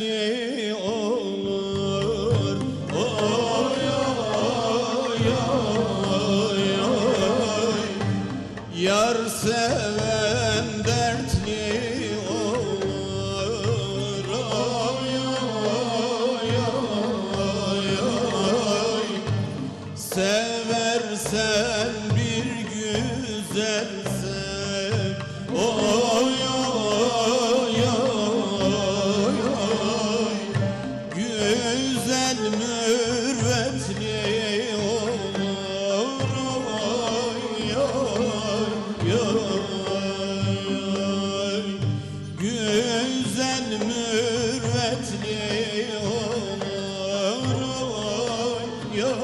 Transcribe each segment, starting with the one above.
dertli olur. Oy oy oy oy. Yar seven dertli olur. Oy oy oy oy. Seversen bir güzel sev. Oy oy oy oy. Güzel mürvetli olur. Oy oy oy. Güzel mürvetli olur. Oy oy oy.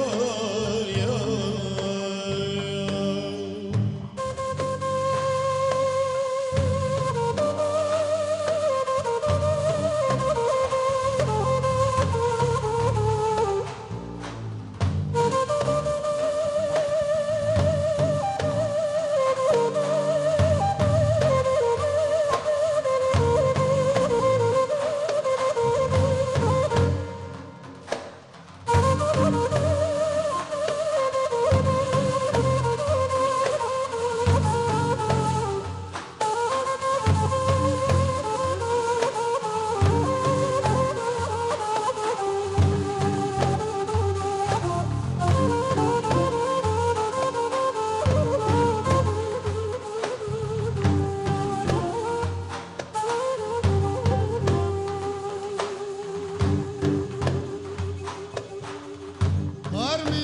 Varmış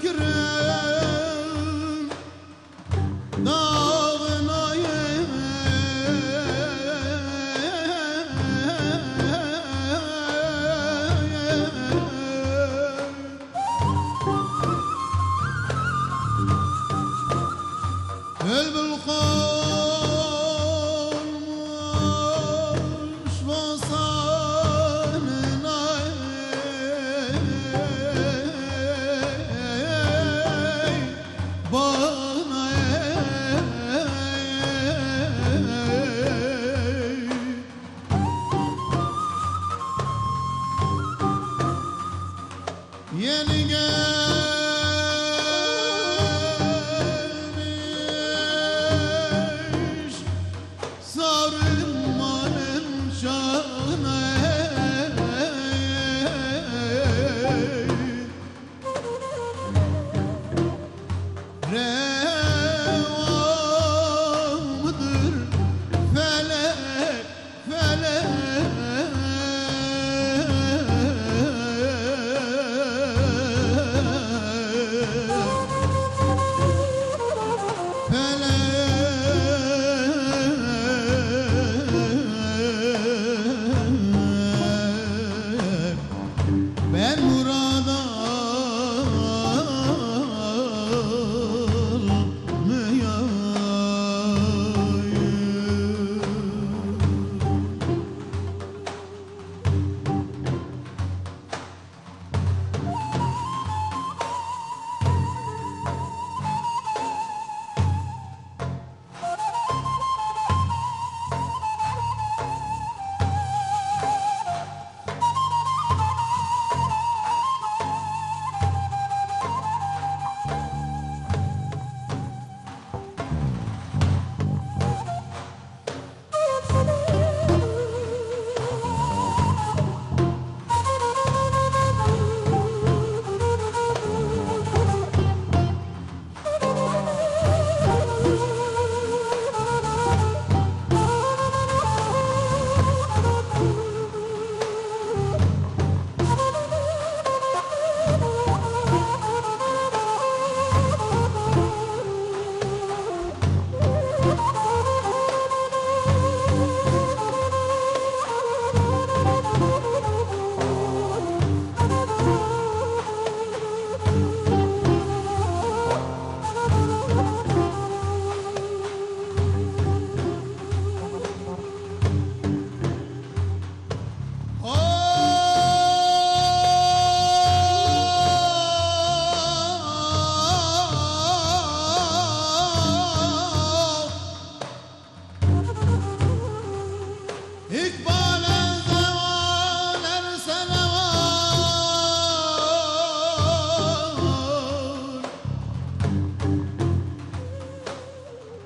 Diyarbakır'ın dağına bülbül konmuş basanına, bana yeni gelmiş sarılmanın şanı. Reva mıdır felek felek, ben burada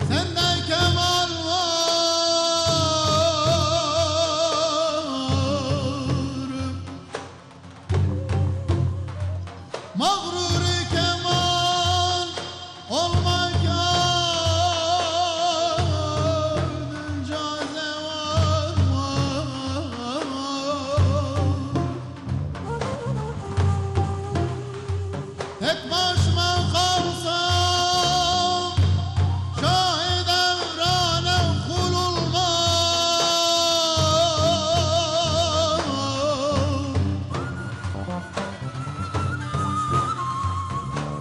Sende kemal var, mağrur kemal olmak ardınca zeval var. Tek başıma kalsam şah-ı devrane kul olmam.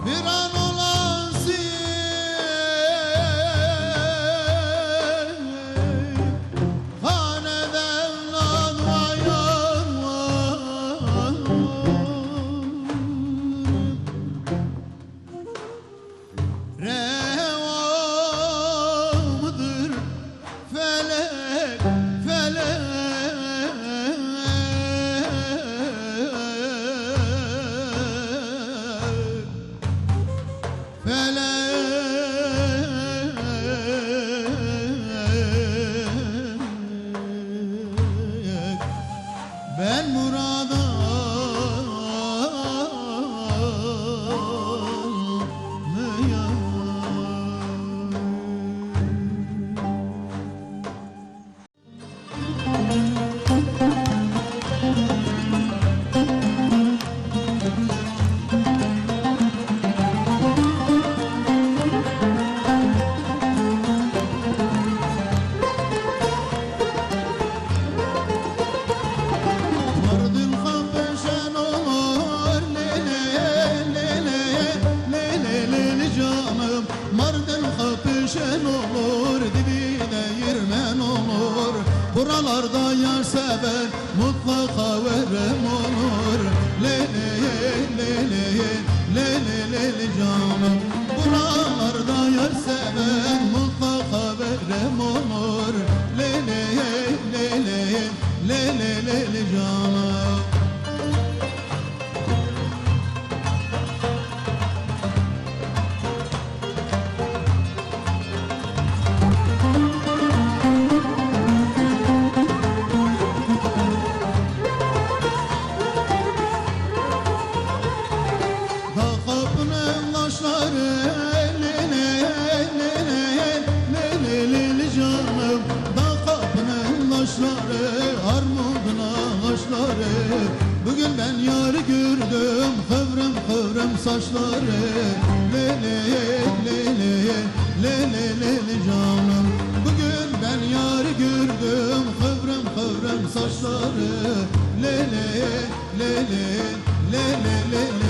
Bir an olasın haneden ayan var. Reva mıdır felek, felek, felek. Ben murada Mardin kapışan olur lele lele lele lele canım. Mardin kapışan olur dibine yirmen olur. Buralarda yar seven mutlaka verem olur. Lele lele lele lele canım. Buralarda yar seven mutlaka verem olur. Lele lele lele lele canım. Dağ kapının taşları lele lele lele lele canım. Dağ kapının taşları armudun ağaçları. Bugün ben yarı gördüm kıvrım kıvrım saçları. Lele lele lele lele canım. Bugün ben yarı gördüm kıvrım kıvrım saçları. Lele lele lele lele